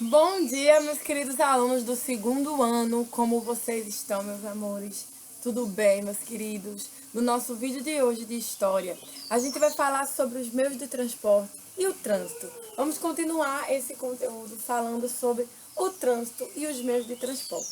Bom dia, meus queridos alunos do segundo ano. Como vocês estão, meus amores? Tudo bem, meus queridos? No nosso vídeo de hoje de história, a gente vai falar sobre os meios de transporte e o trânsito. Vamos continuar esse conteúdo falando sobre o trânsito e os meios de transporte,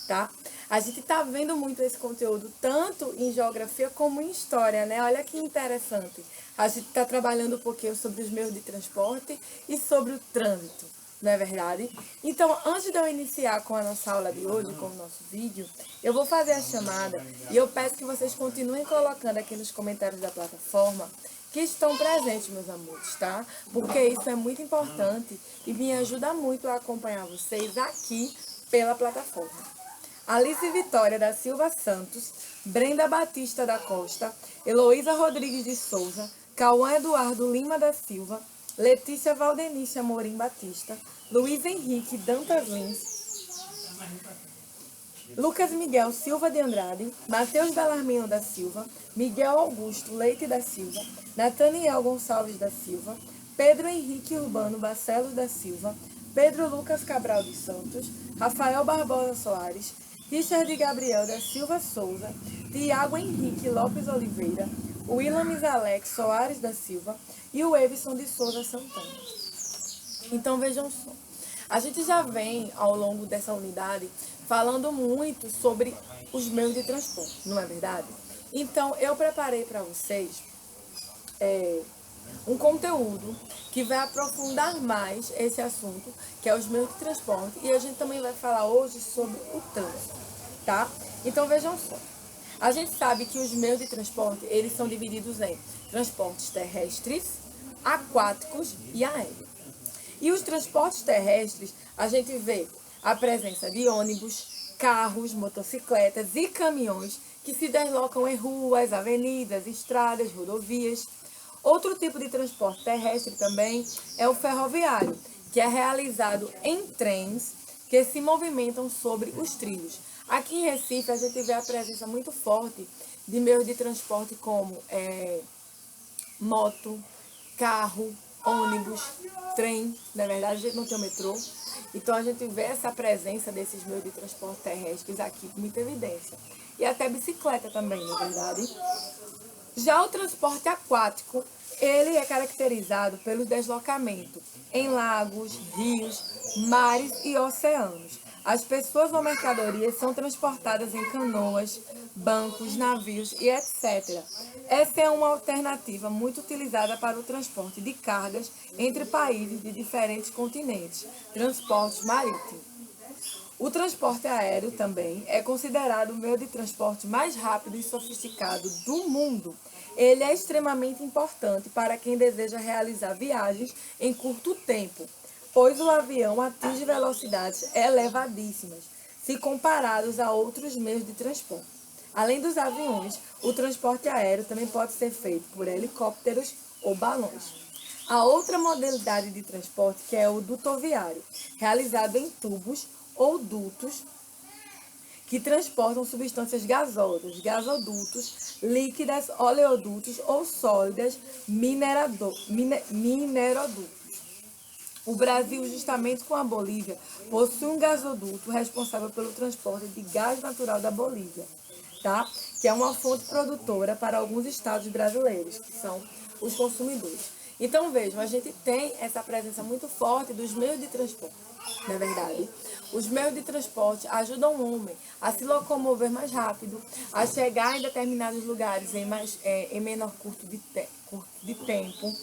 tá? A gente tá vendo muito esse conteúdo tanto em geografia como em história, né? Olha que interessante. A gente tá trabalhando um pouquinho sobre os meios de transporte e sobre o trânsito, não é verdade? Então, antes de eu iniciar com a nossa aula de hoje, com o nosso vídeo, eu vou fazer a chamada e eu peço que vocês continuem colocando aqui nos comentários da plataforma que estão presentes, meus amores, tá? Porque isso é muito importante e me ajuda muito a acompanhar vocês aqui pela plataforma. Alice Vitória da Silva Santos, Brenda Batista da Costa, Heloísa Rodrigues de Souza, Cauã Eduardo Lima da Silva, Letícia Valdenícia Morim Batista, Luiz Henrique Dantas Lins, Lucas Miguel Silva de Andrade, Matheus Belarmino da Silva, Miguel Augusto Leite da Silva, Nathaniel Gonçalves da Silva, Pedro Henrique Urbano Barcelos da Silva, Pedro Lucas Cabral de Santos, Rafael Barbosa Soares, Richard Gabriel da Silva Souza, Tiago Henrique Lopes Oliveira, Willames Alex Soares da Silva e o Evison de Souza Santana. Então vejam só, a gente já vem ao longo dessa unidade falando muito sobre os meios de transporte, não é verdade? Então eu preparei para vocês um conteúdo que vai aprofundar mais esse assunto, que é os meios de transporte, e a gente também vai falar hoje sobre o trânsito, tá? Então vejam só. A gente sabe que os meios de transporte, eles são divididos em transportes terrestres, aquáticos e aéreos. E os transportes terrestres, a gente vê a presença de ônibus, carros, motocicletas e caminhões que se deslocam em ruas, avenidas, estradas, rodovias. Outro tipo de transporte terrestre também é o ferroviário, que é realizado em trens que se movimentam sobre os trilhos. Aqui em Recife, a gente vê a presença muito forte de meios de transporte como moto, carro, ônibus, trem. Na verdade, a gente não tem o metrô. Então, a gente vê essa presença desses meios de transporte terrestres aqui com muita evidência. E até bicicleta também, na verdade. Já o transporte aquático, ele é caracterizado pelo deslocamento em lagos, rios, mares e oceanos. As pessoas ou mercadorias são transportadas em canoas, bancos, navios e etc. Essa é uma alternativa muito utilizada para o transporte de cargas entre países de diferentes continentes, transporte marítimo. O transporte aéreo também é considerado o meio de transporte mais rápido e sofisticado do mundo. Ele é extremamente importante para quem deseja realizar viagens em curto tempo, pois o avião atinge velocidades elevadíssimas, se comparados a outros meios de transporte. Além dos aviões, o transporte aéreo também pode ser feito por helicópteros ou balões. A outra modalidade de transporte que é o dutoviário, realizado em tubos ou dutos que transportam substâncias gasosas, gasodutos, líquidas, oleodutos ou sólidas, minerodutos. O Brasil, justamente com a Bolívia, possui um gasoduto responsável pelo transporte de gás natural da Bolívia, tá? Que é uma fonte produtora para alguns estados brasileiros, que são os consumidores. Então, vejam, a gente tem essa presença muito forte dos meios de transporte, não é verdade? Os meios de transporte ajudam o homem a se locomover mais rápido, a chegar em determinados lugares em menor curto de tempo,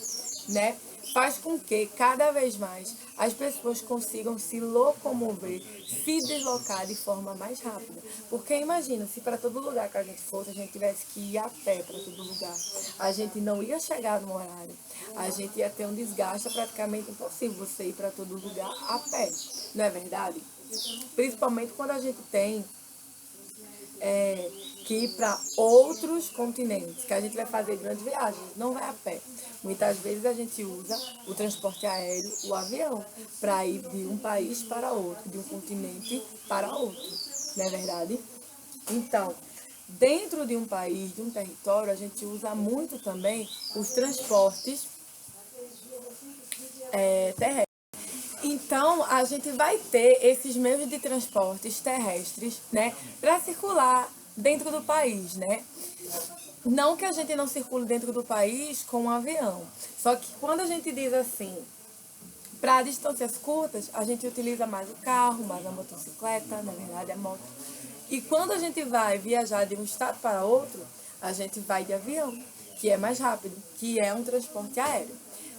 né? Faz com que cada vez mais as pessoas consigam se locomover, se deslocar de forma mais rápida. Porque imagina, se para todo lugar que a gente fosse, a gente tivesse que ir a pé para todo lugar, a gente não ia chegar no horário, a gente ia ter um desgaste praticamente impossível você ir para todo lugar a pé, não é verdade? Principalmente quando a gente tem que ir para outros continentes, que a gente vai fazer grandes viagens, não vai a pé. Muitas vezes a gente usa o transporte aéreo, o avião, para ir de um país para outro, de um continente para outro, não é verdade? Então, dentro de um país, de um território, a gente usa muito também os transportes terrestres. Então, a gente vai ter esses meios de transportes terrestres, né, para circular dentro do país, né? Não que a gente não circule dentro do país com um avião, só que quando a gente diz assim, para distâncias curtas, a gente utiliza mais o carro, mais a motocicleta, na verdade a moto. E quando a gente vai viajar de um estado para outro, a gente vai de avião, que é mais rápido, que é um transporte aéreo.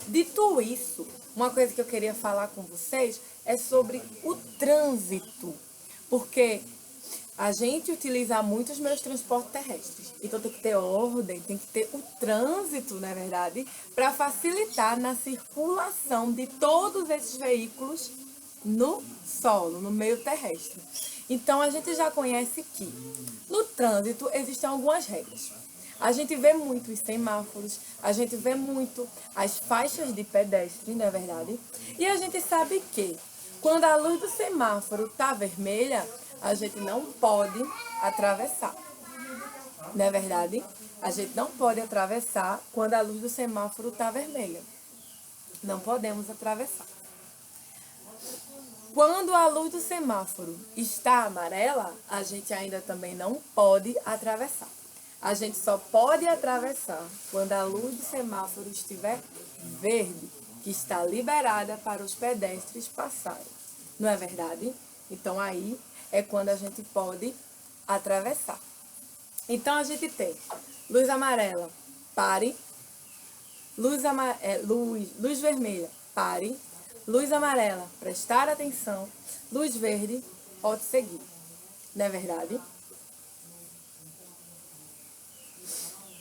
Dito isso, uma coisa que eu queria falar com vocês é sobre o trânsito, porque a gente utiliza muito os meios de transporte terrestres. Então tem que ter ordem, tem que ter o trânsito, na verdade, para facilitar na circulação de todos esses veículos no solo, no meio terrestre. Então a gente já conhece que no trânsito existem algumas regras. A gente vê muito os semáforos, a gente vê muito as faixas de pedestre, não é verdade? E a gente sabe que quando a luz do semáforo está vermelha, a gente não pode atravessar. Não é verdade? A gente não pode atravessar quando a luz do semáforo está vermelha. Não podemos atravessar. Quando a luz do semáforo está amarela, a gente ainda também não pode atravessar. A gente só pode atravessar quando a luz do semáforo estiver verde, que está liberada para os pedestres passarem. Não é verdade? Então aí é quando a gente pode atravessar. Então a gente tem luz amarela, pare. Luz vermelha, pare. Luz amarela, prestar atenção. Luz verde, pode seguir. Não é verdade?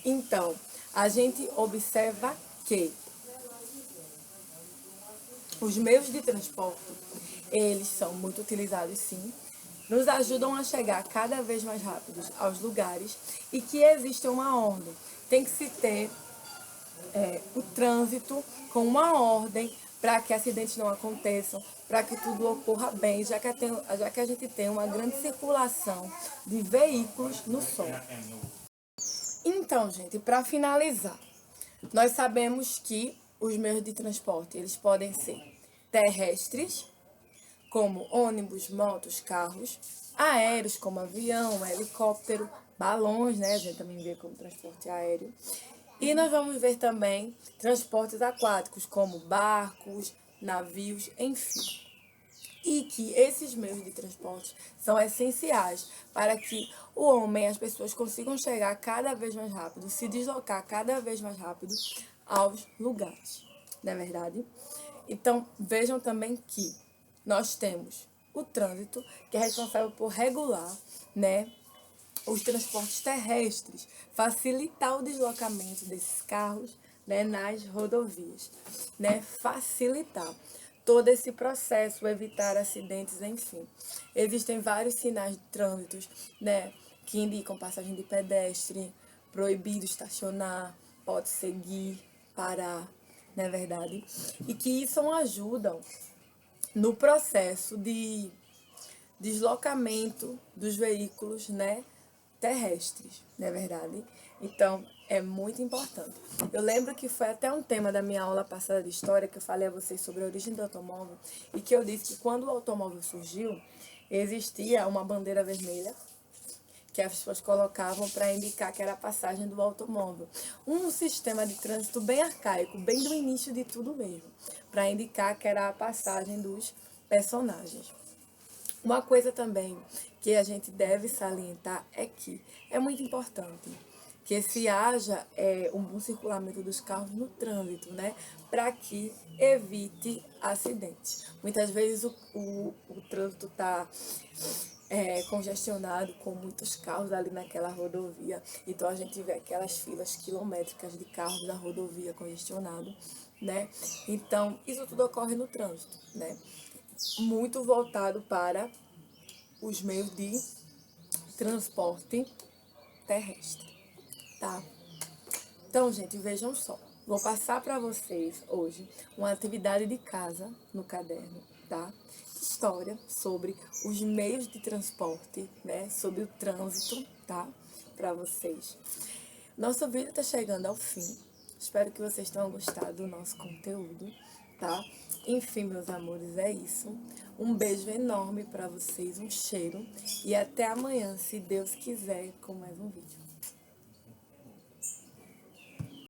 Então, a gente observa que os meios de transporte, eles são muito utilizados sim, nos ajudam a chegar cada vez mais rápidos aos lugares e que existe uma ordem. Tem que se ter o trânsito com uma ordem para que acidentes não aconteçam, para que tudo ocorra bem, já que a gente tem uma grande circulação de veículos no solo. Então, gente, para finalizar, nós sabemos que os meios de transporte, eles podem ser terrestres, como ônibus, motos, carros, aéreos, como avião, helicóptero, balões, né? A gente também vê como transporte aéreo. E nós vamos ver também transportes aquáticos, como barcos, navios, enfim. E que esses meios de transporte são essenciais para que o homem e as pessoas consigam chegar cada vez mais rápido, se deslocar cada vez mais rápido aos lugares, não é verdade? Então, vejam também que nós temos o trânsito, que é responsável por regular, né, os transportes terrestres, facilitar o deslocamento desses carros, né, nas rodovias, né, facilitar todo esse processo, evitar acidentes, enfim. Existem vários sinais de trânsito, né, que indicam passagem de pedestre, proibido estacionar, pode seguir, parar, não é verdade? E que isso ajudam no processo de deslocamento dos veículos, né, terrestres, não é verdade? Então, é muito importante. Eu lembro que foi até um tema da minha aula passada de história que eu falei a vocês sobre a origem do automóvel e que eu disse que quando o automóvel surgiu, existia uma bandeira vermelha que as pessoas colocavam para indicar que era a passagem do automóvel. Um sistema de trânsito bem arcaico, bem do início de tudo mesmo, para indicar que era a passagem dos personagens. Uma coisa também que a gente deve salientar é que é muito importante que se haja um bom circulamento dos carros no trânsito, né? Para que evite acidentes. Muitas vezes o trânsito está congestionado com muitos carros ali naquela rodovia. Então a gente vê aquelas filas quilométricas de carros na rodovia congestionado, né? Então isso tudo ocorre no trânsito, né? Muito voltado para os meios de transporte terrestre, tá? Então, gente, vejam só. Vou passar para vocês hoje uma atividade de casa no caderno, tá? História sobre os meios de transporte, né? Sobre o trânsito, tá? Para vocês. Nosso vídeo está chegando ao fim. Espero que vocês tenham gostado do nosso conteúdo, tá? Enfim, meus amores, é isso. Um beijo enorme pra vocês, um cheiro. E até amanhã, se Deus quiser, com mais um vídeo.